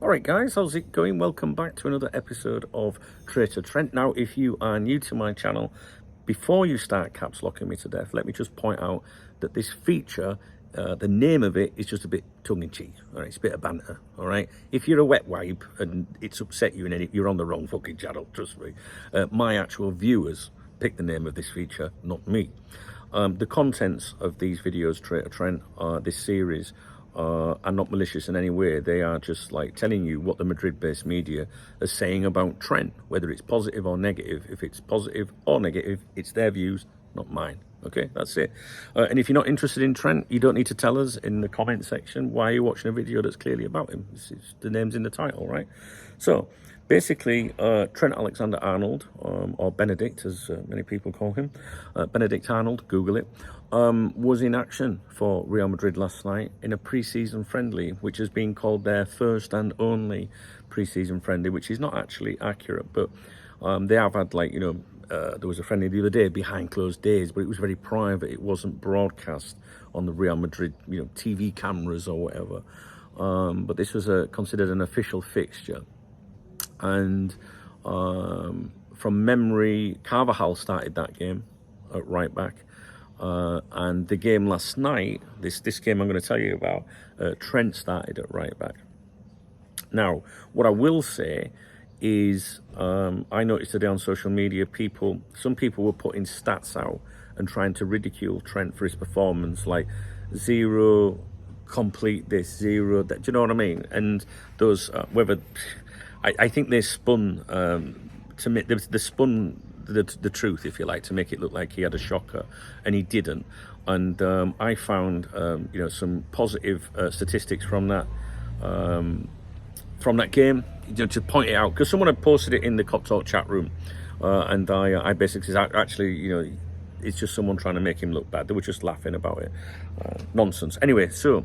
Alright guys, how's it going? Welcome back to another episode of Traitor Trent. Now, if you are new to my channel, before you start caps locking me to death, let me just point out that this feature, the name of it is just a bit tongue-in-cheek. All right, it's a bit of banter. All right, if you're a wet wipe and it's upset you and you're on the wrong fucking channel, trust me. My actual viewers picked the name of this feature, not me. The contents of these videos, Traitor Trent, this series, are not malicious in any way. They are just like telling you what the Madrid-based media are saying about Trent, whether it's positive or negative. If it's positive or negative, it's their views, not mine. Okay, that's it. And if you're not interested in Trent, you don't need to tell us in the comment section why you're watching a video that's clearly about him. The name's in the title, right? So basically, Trent Alexander-Arnold, or Benedict, as many people call him, Benedict Arnold, Google it, was in action for Real Madrid last night in a pre-season friendly, which has been called their first and only pre-season friendly, which is not actually accurate, but they have had, like, you know, there was a friendly the other day behind closed doors, but it was very private. It wasn't broadcast on the Real Madrid, you know, TV cameras or whatever. But this was considered an official fixture. And from memory, Carvajal started that game at right back. And the game last night, this game I'm going to tell you about, Trent started at right back. Now, what I will say is, I noticed today on social media, some people were putting stats out and trying to ridicule Trent for his performance, like 0 complete this, 0 that. Do you know what I mean? And those I think they spun to make they spun the truth, if you like, to make it look like he had a shocker, and he didn't. And I found you know, some positive statistics from that game, you know, to point it out, because someone had posted it in the Cop Talk chat room, and I basically said, actually, you know, it's just someone trying to make him look bad. They were just laughing about it. Nonsense. Anyway, so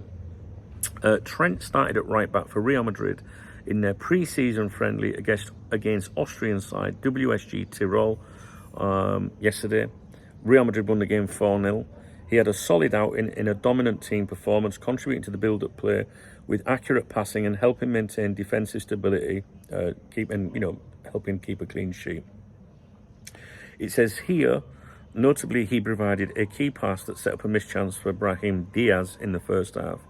Trent started at right back for Real Madrid in their pre-season friendly against Austrian side WSG Tirol yesterday. Real Madrid won the game 4-0. He had a solid outing in a dominant team performance, contributing to the build-up play with accurate passing and helping maintain defensive stability, helping keep a clean sheet. It says here, notably, he provided a key pass that set up a missed chance for Brahim Diaz in the first half,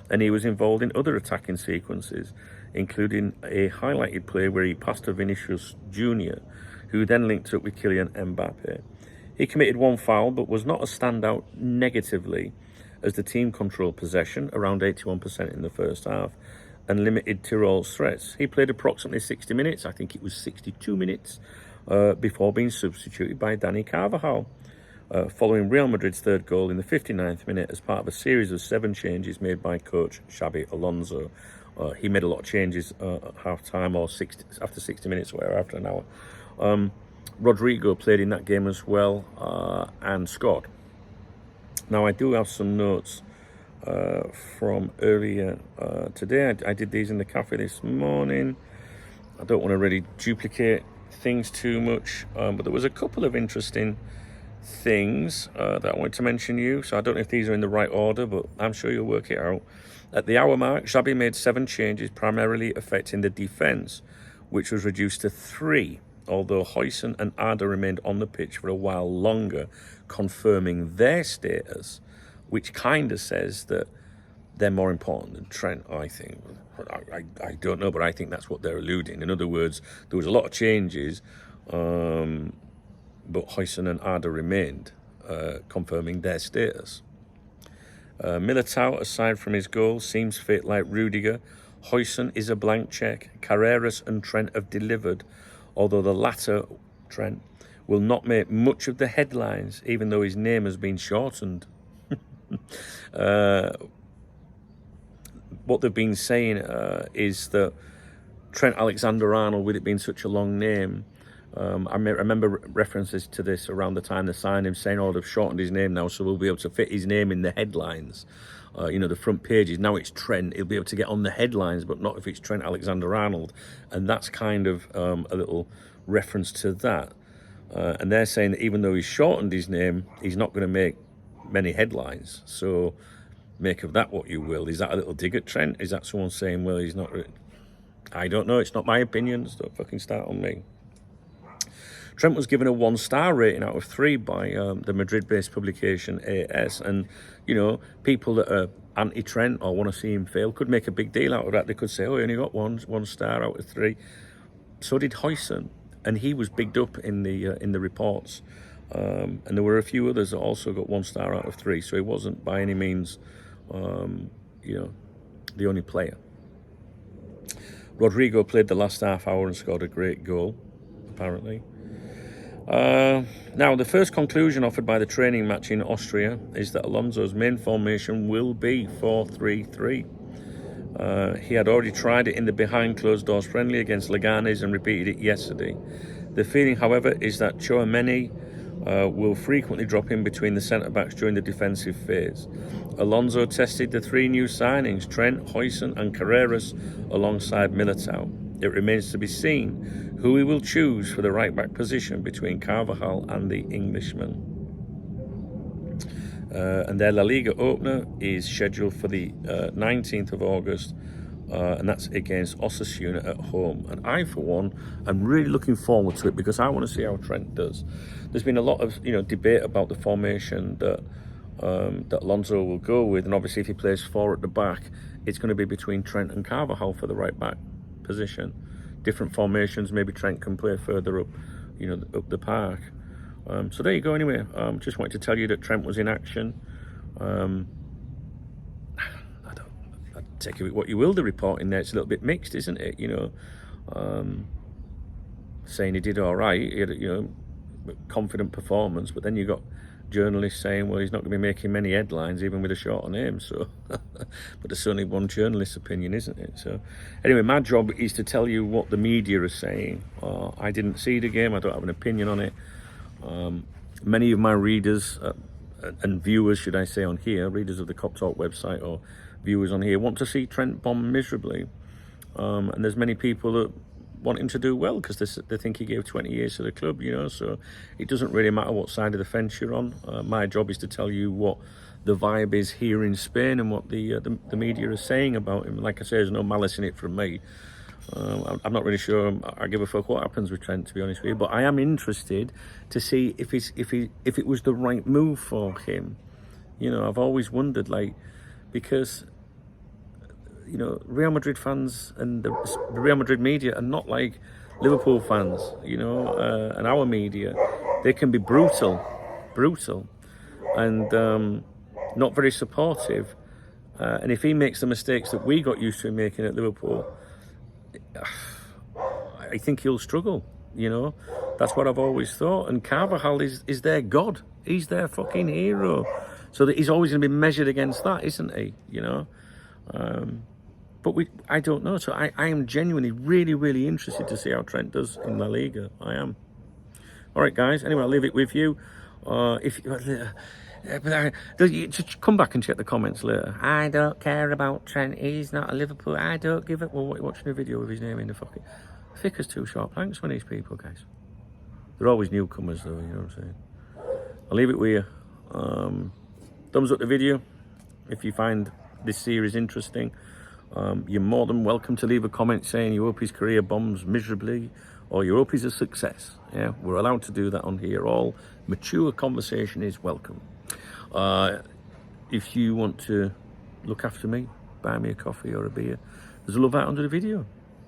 and he was involved in other attacking sequences, including a highlighted play where he passed to Vinicius Jr., who then linked up with Kylian Mbappe. He committed one foul, but was not a standout negatively, as the team controlled possession, around 81% in the first half, and limited Tirol's threats. He played approximately 60 minutes, I think it was 62 minutes, before being substituted by Dani Carvajal, following Real Madrid's third goal in the 59th minute as part of a series of 7 changes made by coach Xabi Alonso. He made a lot of changes at half-time, or after 60 minutes, or whatever, after an hour. Rodrigo played in that game as well, and scored. Now, I do have some notes from earlier today. I did these in the cafe this morning. I don't want to really duplicate things too much, but there was a couple of interesting things that I wanted to mention you. So I don't know if these are in the right order, but I'm sure you'll work it out. At the hour mark, Xabi made 7 changes, primarily affecting the defence, which was reduced to 3, although Huijsen and Ada remained on the pitch for a while longer, confirming their status, which kind of says that they're more important than Trent, I think. I don't know, but I think that's what they're alluding. In other words, there was a lot of changes, but Huijsen and Ada remained, confirming their status. Militao, aside from his goal, seems fit like Rudiger. Huijsen is a blank check. Carreras and Trent have delivered, although the latter, Trent, will not make much of the headlines, even though his name has been shortened. What they've been saying is that Trent Alexander-Arnold, with it being such a long name, I remember references to this around the time they signed him, saying, oh, they've shortened his name now, so we'll be able to fit his name in the headlines. You know, the front pages. Now it's Trent. He'll be able to get on the headlines, but not if it's Trent Alexander-Arnold. And that's kind of a little reference to that. And they're saying that even though he's shortened his name, he's not going to make many headlines. So make of that what you will. Is that a little dig at Trent? Is that someone saying, well, he's not... I don't know. It's not my opinions. Don't fucking start on me. Trent was given a 1-star rating out of 3 by the Madrid-based publication AS, and you know, people that are anti-Trent or want to see him fail could make a big deal out of that. They could say, "Oh, he only got one star out of 3." So did Huijsen, and he was bigged up in the reports. And there were a few others that also got 1 star out of 3. So he wasn't by any means, you know, the only player. Rodrigo played the last half hour and scored a great goal, apparently. Now, the first conclusion offered by the training match in Austria is that Alonso's main formation will be 4-3-3. He had already tried it in the behind closed doors friendly against Leganes and repeated it yesterday. The feeling, however, is that Tchouaméni will frequently drop in between the centre-backs during the defensive phase. Alonso tested the 3 new signings, Trent, Huijsen and Carreras, alongside Militao. It remains to be seen who he will choose for the right-back position between Carvajal and the Englishman. And their La Liga opener is scheduled for the 19th of August, and that's against Osasuna at home. And I, for one, am really looking forward to it because I want to see how Trent does. There's been a lot of debate about the formation that Alonso will go with, and obviously if he plays 4 at the back, it's going to be between Trent and Carvajal for the right-back position. Different formations, maybe Trent can play further up, up the park. So there you go. Anyway, just wanted to tell you that Trent was in action. I take it what you will. The report in there, it's a little bit mixed, isn't it? Saying he did all right, he had confident performance, but then you got journalists saying, well, he's not going to be making many headlines even with a shorter name. So, but there's only one journalist's opinion, isn't it? So, anyway, my job is to tell you what the media is saying. I didn't see the game. I don't have an opinion on it. Many of my readers and viewers, should I say, on here, readers of the Cop Talk website or viewers on here, want to see Trent bomb miserably. And there's many people that want him to do well because they think he gave 20 years to the club, so it doesn't really matter what side of the fence you're on. My job is to tell you what the vibe is here in Spain and what the media is saying about him. Like I say, there's no malice in it from me. I'm not really sure I give a fuck what happens with Trent, to be honest with you, but I am interested to see if it was the right move for him. I've always wondered, because Real Madrid fans and the Real Madrid media are not like Liverpool fans, and our media. They can be brutal, and not very supportive. And if he makes the mistakes that we got used to him making at Liverpool, I think he'll struggle, That's what I've always thought. And Carvajal is their god. He's their fucking hero. So that he's always going to be measured against that, isn't he? But I don't know. So I am genuinely really, really interested to see how Trent does in La Liga. I am. All right, guys. Anyway, I'll leave it with you. Just come back and check the comments later. I don't care about Trent. He's not a Liverpool. I don't give it. Well, watching a video with his name in the fucking thick as 2 sharp planks when these people, guys. They're always newcomers, though. You know what I'm saying? I'll leave it with you. Thumbs up the video if you find this series interesting. You're more than welcome to leave a comment saying you hope his career bombs miserably or you hope he's a success. Yeah, we're allowed to do that on here. All mature conversation is welcome. If you want to look after me, buy me a coffee or a beer, there's a love out under the video.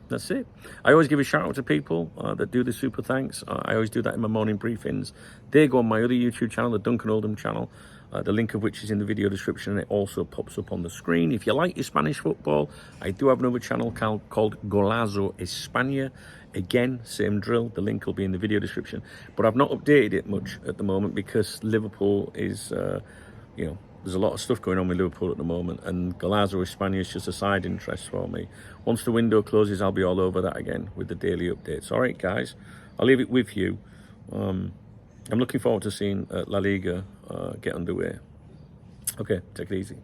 That's it. I always give a shout out to people that do the super thanks. I always do that in my morning briefings. They go on my other YouTube channel, the Duncan Oldham channel, the link of which is in the video description, and it also pops up on the screen. If you like your Spanish football, I do have another channel called Golazo España. Again, same drill. The link will be in the video description. But I've not updated it much at the moment because Liverpool is, there's a lot of stuff going on with Liverpool at the moment, and Golazo España is just a side interest for me. Once the window closes, I'll be all over that again with the daily updates. All right, guys, I'll leave it with you. I'm looking forward to seeing La Liga get underway. Okay, take it easy.